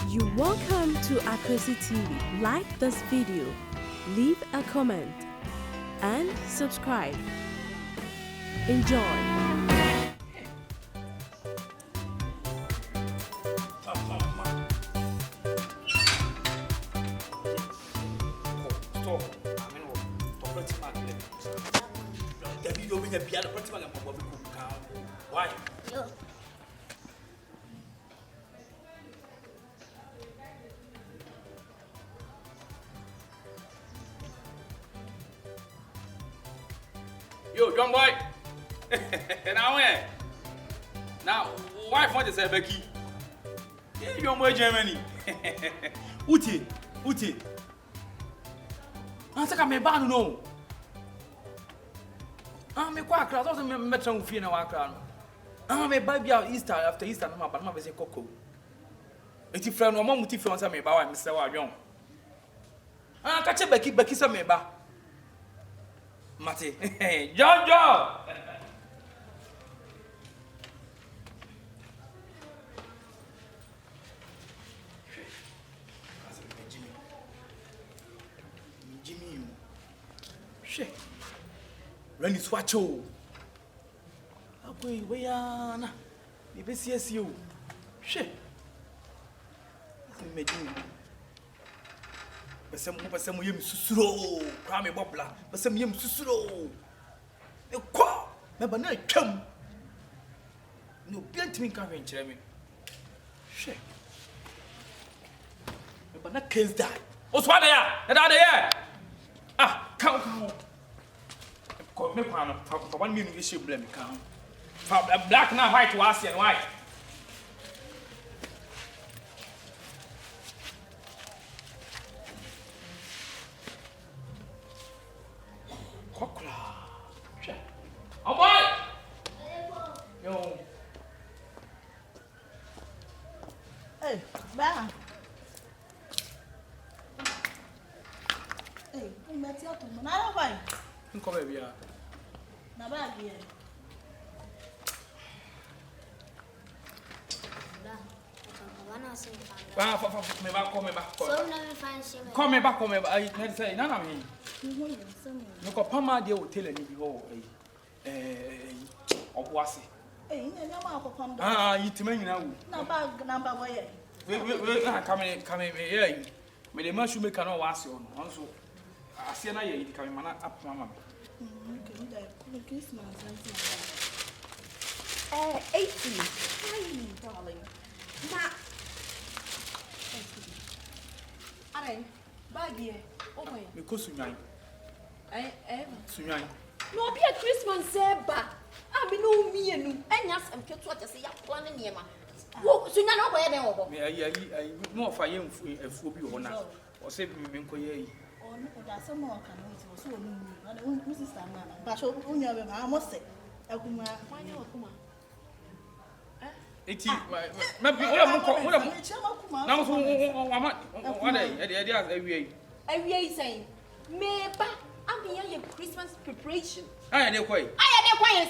You're welcome to Akosi TV. Like this video, leave a comment, and subscribe. Enjoy. Why? Yo, John boy. Now where? Now, wife want to say Becky. Yeah, young boy Germany. Uti. Answer come me ban no. Me kwa kra, so me metra wo fie na wa kra no. Me ba bia Easter after Easter no ma ba no ma be say koko. Eti fra no mo muti fra on say me ba wa me say wa adwon. Ka che Becky say me ba. Mate. Jojo. Jimmy. She. When you swatch you. Akoi we na. Me be see you. She. Me Jimmy. Bese mo yem susuro kwa me bobla bese mo yem susuro e kwa me ba na twam no biantimi ka hwen kire me hwe me ba na case die o so ada ya ka ko me kwa no fa ban me no she blame ka fa black na white was and white. Oh boy! Yo. Hey, ba. Hey, you met your tomb. Na why? Come here, Na ba here. Me back. So never find shame. Come back. I need say na me. No ko pama de hotel ni bi ho oboase. Eh, nya ma akopam do. Yitima nyina wu. Na ba number boy. We come here. Me de mashu make na wase on. Onso ase na ye come mana apama ma. Okay, that Christmas like 80. Hi, darling. Na. Are, bag here. Oh my. Me ko sunyan. Sunyan. No be a Christmas eba. I mean no me enu. Enya sam ketu aje se ya plan ne ma. Wo sunya na oboye den obo. Me ayi no fa ye afuo bi ho na. O se me nko ye yi. Oh no, da so no kan no ti so no mu. Na de sister na na. Ba so unya be ma mo se. Akuma. Kwanya okuma. Eti me wala mo na so wama wada e awie Awie say meba amia ye Christmas preparation. aya de kwai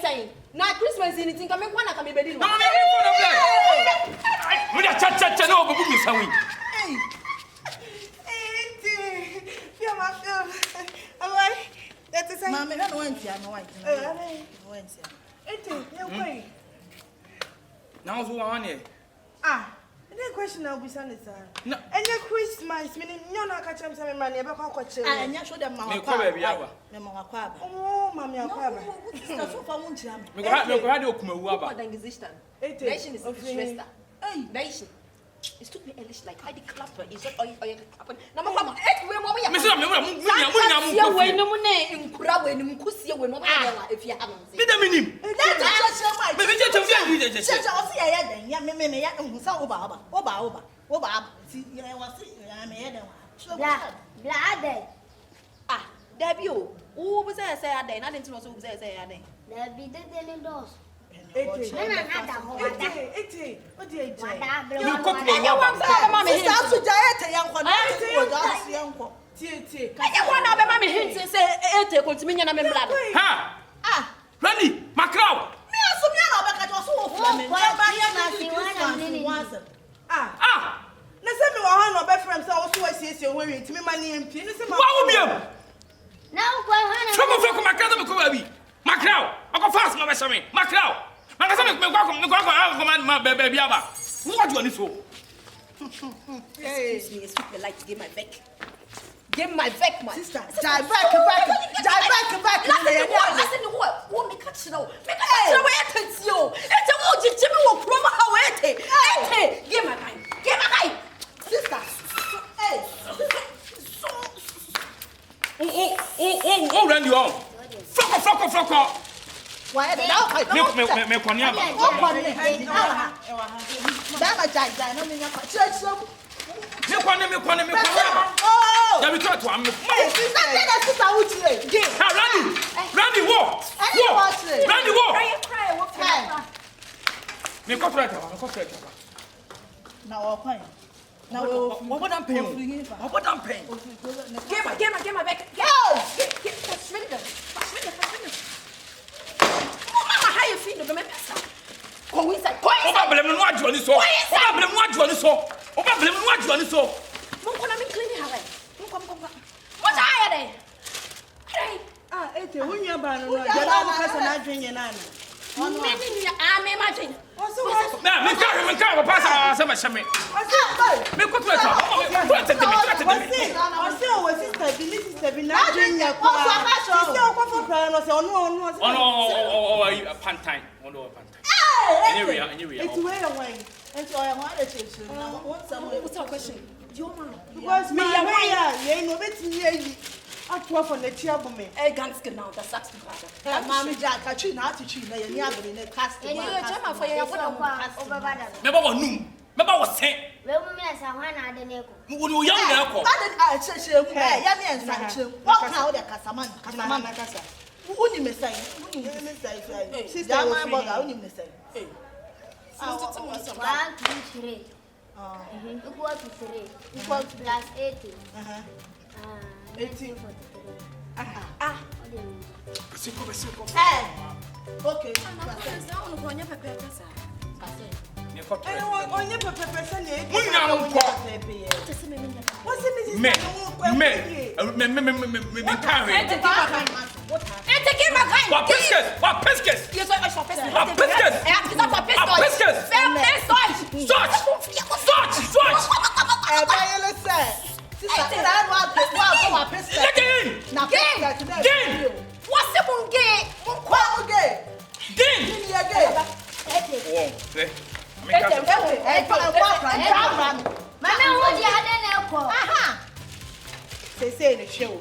Say na Christmas anything come kwa na come bedi no. Na me for the black. Me da cha na obabu mi sanwi. Hey. Hey, fia ma fia. Alright. That is Mama, no one tia, no one. Hey, Na so wa ne. The question I'll be saying is No. and the Christmas meaning you not catch them some money about how much. and you show them my Me ko ba bia ba. Oh, mommy, I'll come. Me ko ha de okumawu aba. Dann gesichtern. It Nation is okay. Schwester. Hey, Nation. It took me a little like Heidi Klapper. Is that all you happen? Now, Mama, Me say me munya we no money in Kura, we no kusia, we no if you haven't. Me da minim. Me me je tafia Church o si ya den ya me ya hu sa oba ti ya wa si ya me ya den wa Bla Debbie, who was I say I did? I didn't know who say I did. Debbie did the doors. 80. What do you You cook me Sister to Jayete yankwa na o do asi yankwa Tie. I want to be my hint say 80 continue na me blood. Ha! Ready? Macron! me aso me na obeka jo so wo fura me Oh, ba boy, ya Christmas, na one minute. Na se yes, you're wearing to me money and pin. What will be him? Now, go From my cousin, Kobe. My crowd. I go fast, my son. My crowd. My cousin, my baby. What do you want to do? Excuse me, sweep the light, give my back. Give my back, my Sister, Listen to what? Won't make a snow. Make a snow. It's a wood. Jimmy will prove how it is. Give my mind. Give my mind. sister. Hey. Oh, Randy, oh. Flock. Why the dog? Me konya ba. Oh! Ya me try to am. Sister, Randy, wo. Randy, wo. Me ko try to. Now, okay. Now, What am paying? What am paying? Give my back. Go! Mama, how you feel? Go inside. Oba blame no adwo ni so. Oba blame no adwo ni so. Mo kona me clean her. What are they? Ah, ete wunya ba no. Jana wo kasa na adwenye na na. Me imagine. Na me ka pass sama shame. Me ko try to. Pantai. Anyway. It's way away. And so I want to change. Now, what's What's our question? Do you want Because me ya way no beti atwa for na tia bo me. a ganske now the sax to father? Mommy Jack, I treat not to treat. Now, you're not going to cast And you are German for your Me ba wonu. Me ba wo sen. Well, women are one at the neck. Wo no yam na akọ. I say, Yami and Sancho. Walk out the Casaman, Casa. Wouldn't you say? Sister, my brother, wouldn't you say? 1, 2, 3. Equal to 3. Equal to plus 80. 18. Hey! Okay. Me ko try. Onye pepe se na ege. Munya nko. What's it Me can we. What pesques? Yes, I shall pass. Say the show.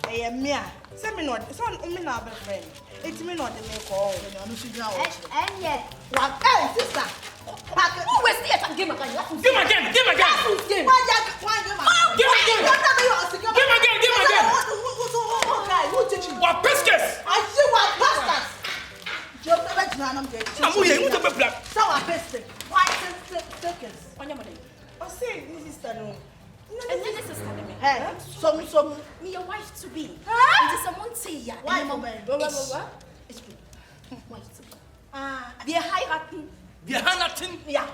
I am me. Say me not. Son, me not be friend. It's me not the make all. And yet, Sister. Who is there? Give again. Give again. What pesques? Oh, say this is the no. And then this is telling me. Some Me your wife to be. It is someone say ya. Wife to be. It's good. Wife to be. They hierarchy. Behind nothing. Yeah.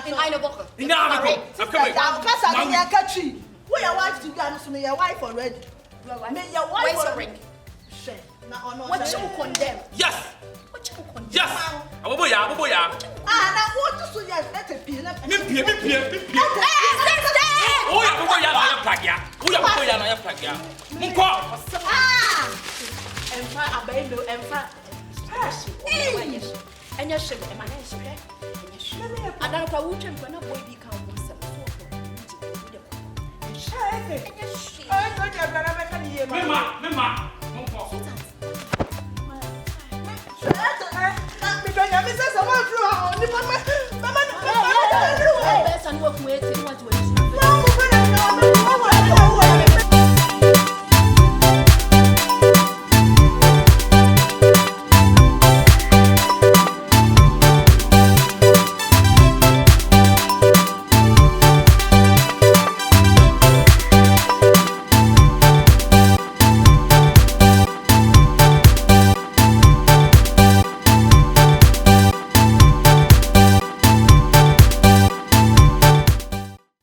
In eine Woche. In der Woche. I'm coming. Where your wife to go? So me your wife already. Me your wife. Where's your ring? Share. What you condemn? Yes. What you condemn? Yes. Aboboya. Now what to suggest? Let it be. Me pie. Sister! Oh, ya aboboya na ya plagia. Munko. Emfa abendo emfa. Enya shebe ema na shebe. Adana kwa wuche mfana boy bi kan mo se so ko. Mema. Munko. Hey,